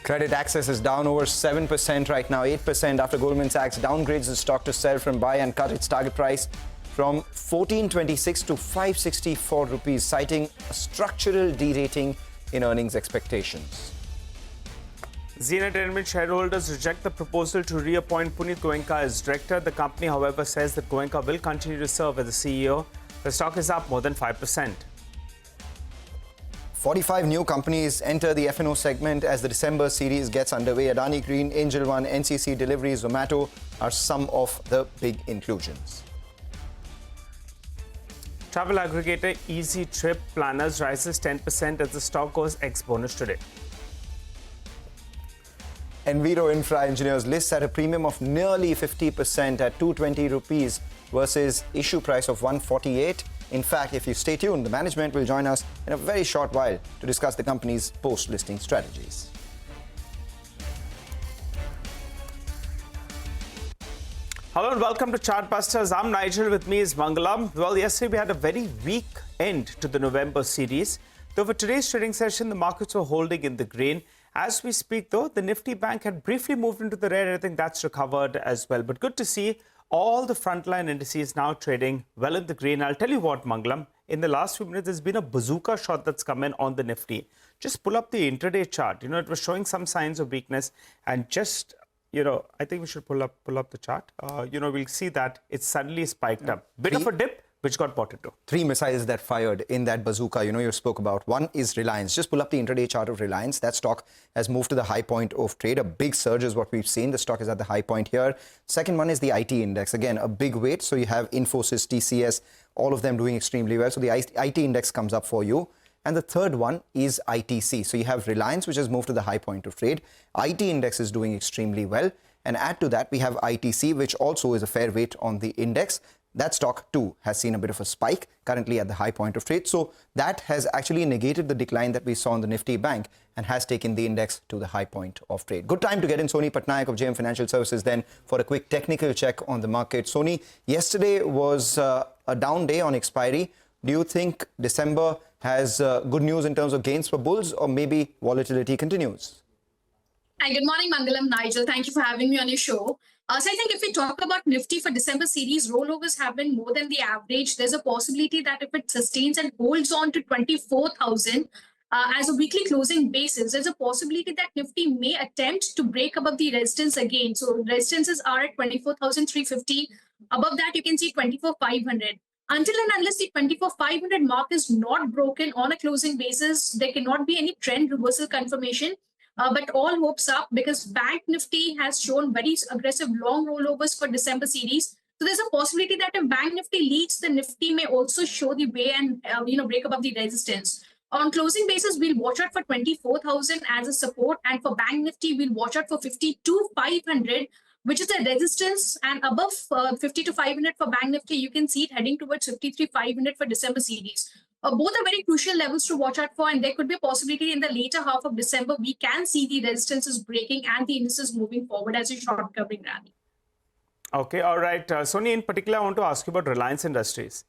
Credit Access is down over 7% right now, 8% after Goldman Sachs downgrades the stock to sell from buy and cut its target price from 1426 to 564 rupees, citing a structural derating in earnings expectations. Zee Entertainment shareholders reject the proposal to reappoint Puneet Goenka as director. The company, however, says that Goenka will continue to serve as the CEO. The stock is up more than 5%. 45 new companies enter the F&O segment as the December series gets underway. Adani Green, Angel One, NCC Deliveries, Zomato are some of the big inclusions. Travel aggregator Easy Trip Planners rises 10% as the stock goes ex-bonus today. Enviro Infra Engineers lists at a premium of nearly 50% at 220 rupees versus issue price of 148. In fact, if you stay tuned, the management will join us in a very short while to discuss the company's post-listing strategies. Hello and welcome to Chartbusters. I'm Nigel. With me is Mangalam. Well, yesterday we had a very weak end to the November series. Though for today's trading session, the markets were holding in the green. As we speak, though, the Nifty Bank had briefly moved into the red. I think that's recovered as well. But good to see all the frontline indices now trading well in the green. I'll tell you what, Mangalam, in the last few minutes, there's been a bazooka shot that's come in on the Nifty. Just pull up the intraday chart. You know, it was showing some signs of weakness and just, you know, I think we should pull up the chart. We'll see that it suddenly spiked up. Bit of a dip, which got bought into. 3 missiles that fired in that bazooka, you spoke about. One is Reliance. Just pull up the intraday chart of Reliance. That stock has moved to the high point of trade. A big surge is what we've seen. The stock is at the high point here. Second one is the IT index. Again, a big weight. So you have Infosys, TCS, all of them doing extremely well. So the IT index comes up for you. And the third one is ITC. So you have Reliance, which has moved to the high point of trade. IT index is doing extremely well. And add to that, we have ITC, which also is a fair weight on the index. That stock too has seen a bit of a spike, currently at the high point of trade. So that has actually negated the decline that we saw in the Nifty Bank and has taken the index to the high point of trade. Good time to get in Sony Patnaik of JM Financial Services then for a quick technical check on the market. Sony, yesterday was a down day on expiry. Do you think December has good news in terms of gains for bulls, or maybe volatility continues? Hi, good morning, Mangalam, Nigel. Thank you for having me on your show. So I think if we talk about Nifty for December series, rollovers have been more than the average. There's a possibility that if it sustains and holds on to 24,000 as a weekly closing basis, there's a possibility that Nifty may attempt to break above the resistance again. So resistances are at 24,350. Above that, you can see 24,500. Until and unless the 24,500 mark is not broken on a closing basis, there cannot be any trend reversal confirmation. But all hopes up because Bank Nifty has shown very aggressive long rollovers for December series. So there's a possibility that if Bank Nifty leads, the Nifty may also show the way and break above the resistance. On closing basis, we'll watch out for 24,000 as a support, and for Bank Nifty, we'll watch out for 52,500, which is a resistance, and above 52,500 for Bank Nifty, you can see it heading towards 53,500 for December series. Both are very crucial levels to watch out for, and there could be a possibility in the later half of December we can see the resistances breaking and the indices moving forward as a short covering rally. Okay, all right. Sony, in particular, I want to ask you about Reliance Industries.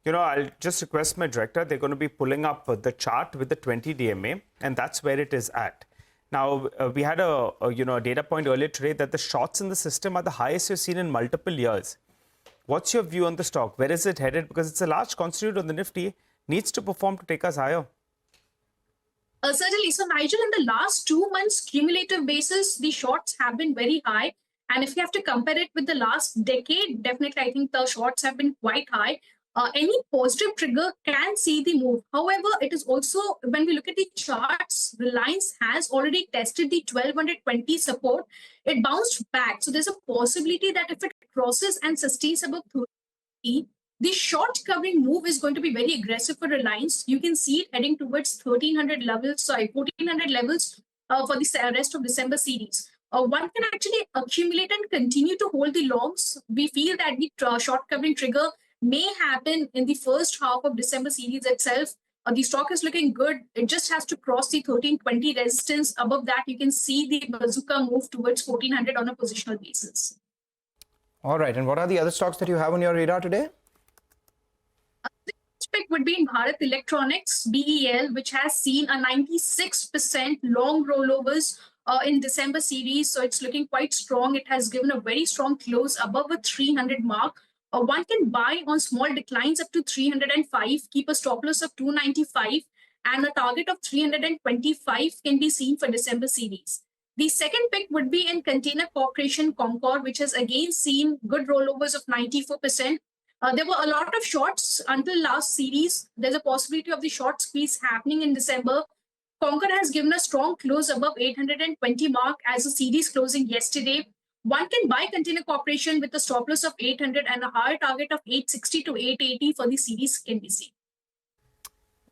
I'll just request my director. They're going to be pulling up the chart with the 20 DMA, and that's where it is at. Now, we had a data point earlier today that the shorts in the system are the highest you've seen in multiple years. What's your view on the stock? Where is it headed? Because it's a large constituent on the Nifty. Needs to perform to take us higher. Certainly. So, Nigel, in the last 2 months, cumulative basis, the shorts have been very high. And if you have to compare it with the last decade, definitely, I think the shorts have been quite high. Any positive trigger can see the move. However, it is also, when we look at the charts, Reliance has already tested the 1220 support. It bounced back. So, there's a possibility that if it crosses and sustains above 30, the short covering move is going to be very aggressive for Reliance. You can see it heading towards 1,400 levels, 1,400 levels for the rest of December series. One can actually accumulate and continue to hold the longs. We feel that the short covering trigger may happen in the first half of December series itself. The stock is looking good. It just has to cross the 1320 resistance. Above that, you can see the bazooka move towards 1,400 on a positional basis. All right. And what are the other stocks that you have on your radar today? Pick would be in Bharat Electronics, BEL, which has seen a 96% long rollovers in December series, so it's looking quite strong. It has given a very strong close above a 300 mark. One can buy on small declines up to 305, keep a stop loss of 295, and a target of 325 can be seen for December series. The second pick would be in Container Corporation Concord, which has again seen good rollovers of 94%. There were a lot of shorts until last series. There's a possibility of the short squeeze happening in December. Concord has given a strong close above 820 mark as a series closing yesterday. One can buy Container Corporation with a stop loss of 800 and a higher target of 860 to 880 for the series can be seen.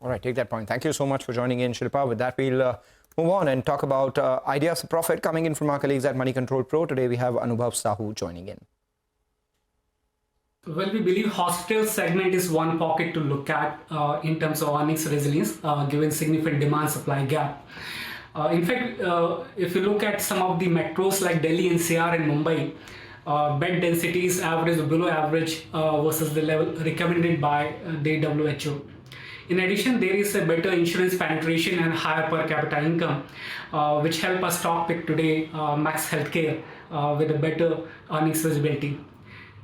All right, take that point. Thank you so much for joining in, Shilpa. With that, we'll move on and talk about ideas of profit coming in from our colleagues at Money Control Pro. Today, we have Anubhav Sahu joining in. Well, we believe hospital segment is one pocket to look at in terms of earnings resilience, given significant demand-supply gap. In fact, if you look at some of the metros like Delhi, NCR and Mumbai, bed density is average or below average versus the level recommended by the WHO. In addition, there is a better insurance penetration and higher per capita income, which help us stock pick today Max Healthcare with a better earnings visibility.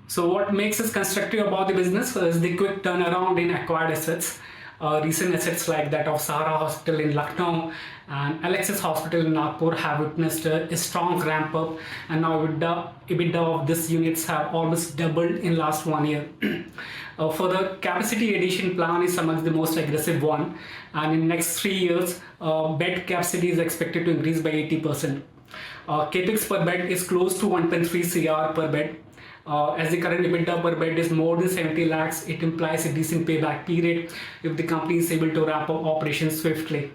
So what makes us constructive about the business is the quick turnaround in acquired assets. Recent assets like that of Sahara Hospital in Lucknow and Alexis Hospital in Nagpur have witnessed a strong ramp up, and now EBITDA of these units have almost doubled in last 1 year. Further, capacity addition plan is amongst the most aggressive one, and in next 3 years, bed capacity is expected to increase by 80%. Capex per bed is close to 1.3 CR per bed. As the current EBITDA per bed is more than 70 lakhs, it implies a decent payback period if the company is able to ramp up operations swiftly.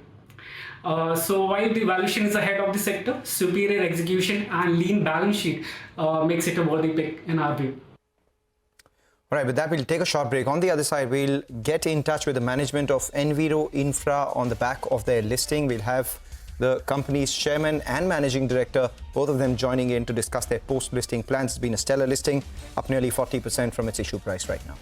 So while the valuation is ahead of the sector, superior execution and lean balance sheet makes it a worthy pick in our view. All right, with that, we'll take a short break. On the other side, we'll get in touch with the management of Enviro Infra on the back of their listing. We'll have the company's chairman and managing director, both of them joining in to discuss their post-listing plans. It's been a stellar listing, up nearly 40% from its issue price right now.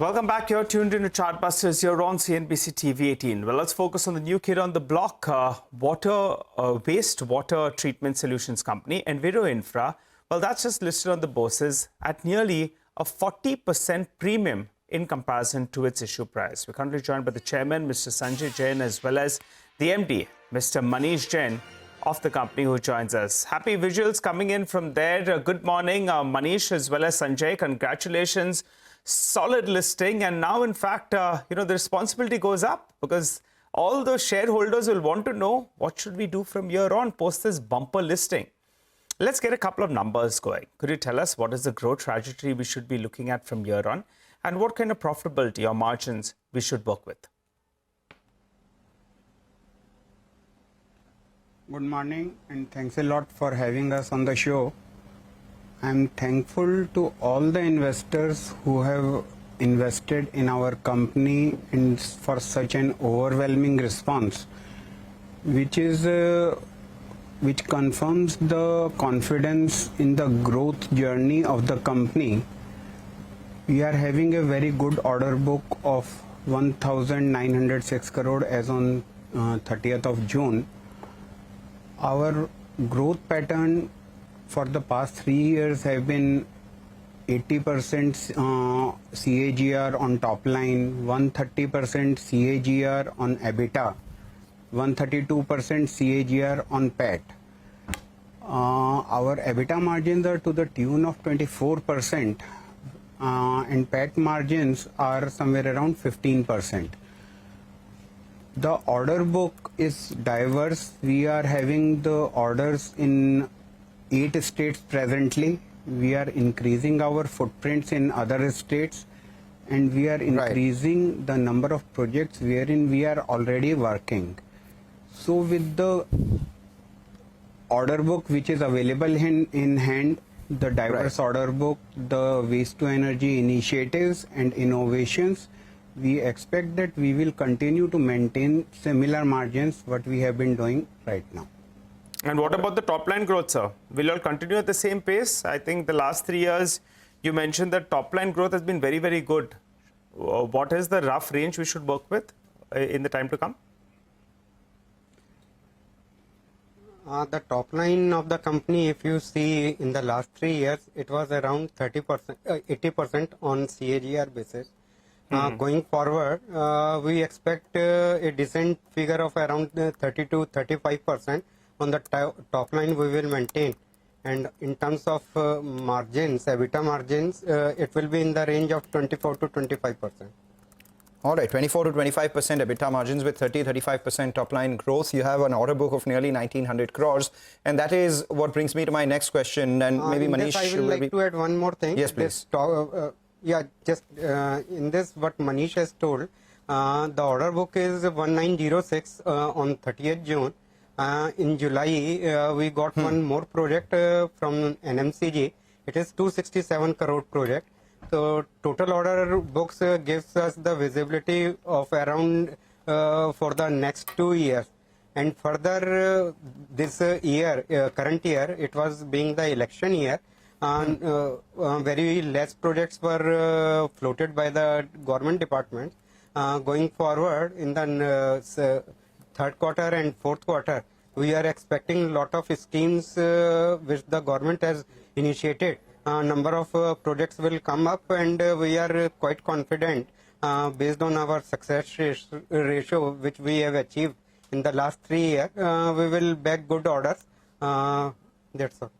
Welcome back. You're tuned into Chartbusters. You're on CNBC-TV18. Well, let's focus on the new kid on the block, wastewater treatment solutions company, Enviro Infra. Well, that's just listed on the bourses at nearly a 40% premium in comparison to its issue price. We're currently joined by the chairman, Mr. Sanjay Jain, as well as the MD, Mr. Manish Jain, of the company, who joins us. Happy visuals coming in from there. Good morning, Manish, as well as Sanjay. Congratulations. Solid listing, and now in fact the responsibility goes up, because all those shareholders will want to know what should we do from here on post this bumper listing. Let's get a couple of numbers going. Could you tell us what is the growth trajectory we should be looking at from here on, and what kind of profitability or margins we should work with? Good morning, and thanks a lot for having us on the show. I'm thankful to all the investors who have invested in our company and for such an overwhelming response, which confirms the confidence in the growth journey of the company. We are having a very good order book of 1,906 crore as on 30th of June. Our growth pattern for the past 3 years have been 80% CAGR on top line, 130% CAGR on EBITDA, 132% CAGR on PAT. Our EBITDA margins are to the tune of 24%, and PAT margins are somewhere around 15%. The order book is diverse. We are having the orders in 8 states presently. We are increasing our footprints in other states, and we are increasing the number of projects wherein we are already working. So with the order book which is available in hand, the diverse order book, the waste to energy initiatives and innovations, we expect that we will continue to maintain similar margins what we have been doing right now. And what about the top line growth, sir? Will you all continue at the same pace? I think the last 3 years, you mentioned that top line growth has been very, very good. What is the rough range we should work with in the time to come? The top line of the company, if you see in the last 3 years, it was around 30%, 80% on CAGR basis. Going forward, we expect a decent figure of around 30 to 35% on the top line we will maintain. And in terms of margins, EBITDA margins, it will be in the range of 24 to 25%. All right, 24 to 25% EBITDA margins with 30-35% top line growth. You have an order book of nearly 1,900 crores, and that is what brings me to my next question. And maybe Manish, I would like to add one more thing. Yes, please. In this, what Manish has told, the order book is 1906 on 30th June. In July, we got one more project from NMCG. It is 267 crore project. So total order books gives us the visibility of around for the next 2 years. And further, this year, current year, it was being the election year. And very less projects were floated by the government department. Going forward in the third quarter and fourth quarter, we are expecting a lot of schemes which the government has initiated. A number of projects will come up, and we are quite confident based on our success ratio which we have achieved in the last 3 years. We will bag good orders. That's all.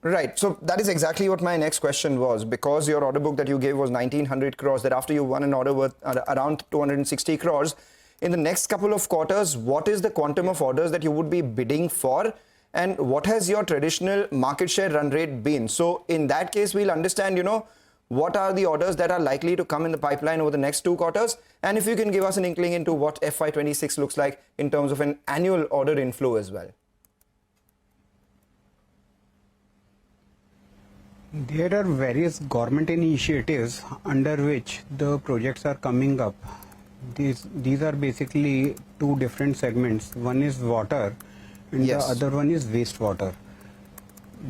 Right. So that is exactly what my next question was. Because your order book that you gave was 1,900 crores, that after you won an order worth around 260 crores, in the next couple of quarters, what is the quantum of orders that you would be bidding for? And what has your traditional market share run rate been? So in that case, we'll understand, what are the orders that are likely to come in the pipeline over the next 2 quarters? And if you can give us an inkling into what FY26 looks like in terms of an annual order inflow as well. There are various government initiatives under which the projects are coming up. These are basically 2 different segments. One is water and the other one is wastewater.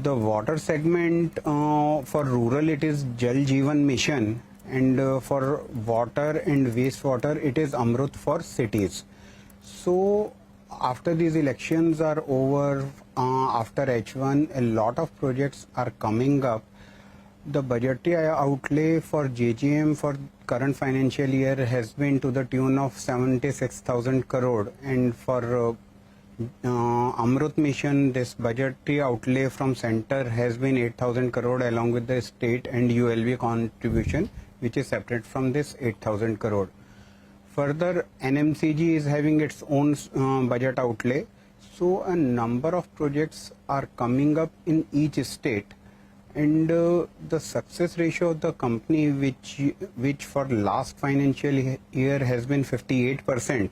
The water segment for rural, it is Jal Jeevan Mission, and for water and wastewater, it is Amrut for cities. So after these elections are over, after H1, a lot of projects are coming up. The budgetary outlay for JGM for current financial year has been to the tune of 76,000 crore, and for Amrut Mission, this budgetary outlay from center has been 8,000 crore along with the state and ULB contribution, which is separate from this 8,000 crore. Further, NMCG is having its own budget outlay. So a number of projects are coming up in each state. And the success ratio of the company, which for last financial year has been 58%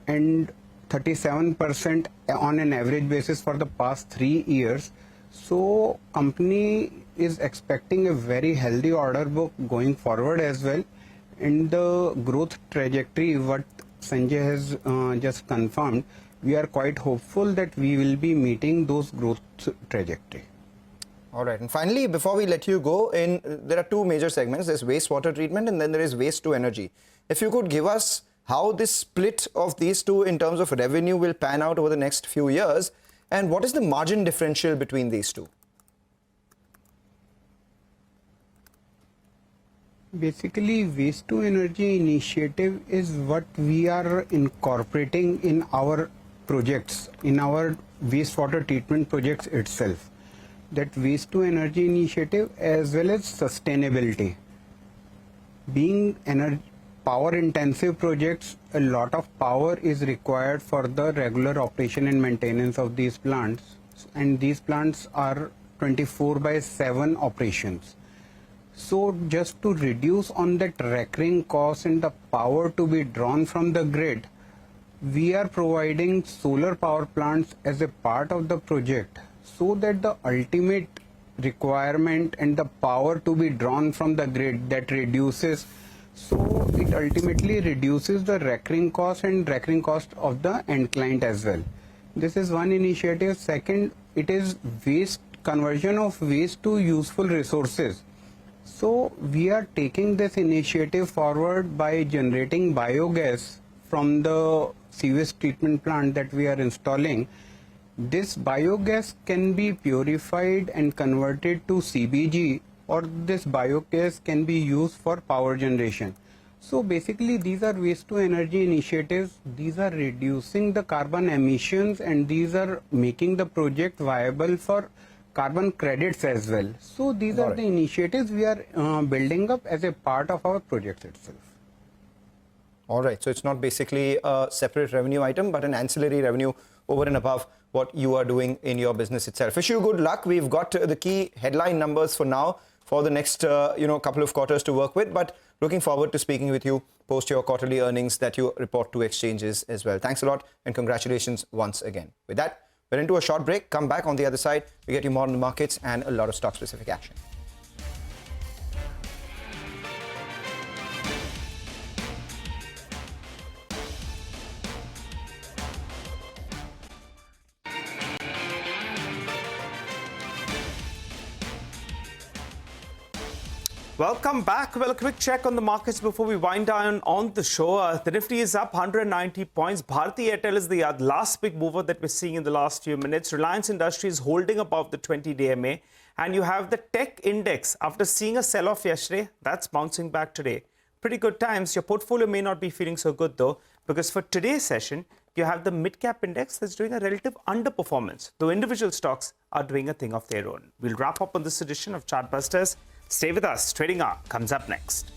and 37% on an average basis for the past 3 years. So company is expecting a very healthy order book going forward as well. And the growth trajectory, what Sanjay has just confirmed, we are quite hopeful that we will be meeting those growth trajectory. All right. And finally, before we let you go, there are 2 major segments. There's wastewater treatment and then there is waste to energy. If you could give us how this split of these 2 in terms of revenue will pan out over the next few years, and what is the margin differential between these 2? Basically, waste to energy initiative is what we are incorporating in our projects, in our wastewater treatment projects itself. That waste to energy initiative as well as sustainability. Being power intensive projects, a lot of power is required for the regular operation and maintenance of these plants, and these plants are 24/7 operations. So just to reduce on that recurring cost and the power to be drawn from the grid, we are providing solar power plants as a part of the project so that the ultimate requirement and the power to be drawn from the grid that reduces, so it ultimately reduces the recurring cost and recurring cost of the end client as well. This is one initiative. Second, it is waste conversion of waste to useful resources. So we are taking this initiative forward by generating biogas from the sewage treatment plant that we are installing. This biogas can be purified and converted to CBG, or this biogas can be used for power generation. So basically these are waste to energy initiatives. These are reducing the carbon emissions and these are making the project viable for carbon credits as well. So these are the initiatives we are building up as a part of our project itself. All right, so it's not basically a separate revenue item, but an ancillary revenue over and above what you are doing in your business itself. Wish you good luck. We've got the key headline numbers for now for the next couple of quarters to work with, but looking forward to speaking with you post your quarterly earnings that you report to exchanges as well. Thanks a lot and congratulations once again. With that, we're into a short break. Come back on the other side. We get you more on the markets and a lot of stock-specific action. Welcome back. Well, a quick check on the markets before we wind down on the show. The Nifty is up 190 points. Bharti Airtel is the last big mover that we're seeing in the last few minutes. Reliance Industries holding above the 20-day MA. And you have the tech index. After seeing a sell-off yesterday, that's bouncing back today. Pretty good times. Your portfolio may not be feeling so good though, because for today's session, you have the mid-cap index that's doing a relative underperformance, though individual stocks are doing a thing of their own. We'll wrap up on this edition of Chartbusters. Stay with us. Trading Hour comes up next.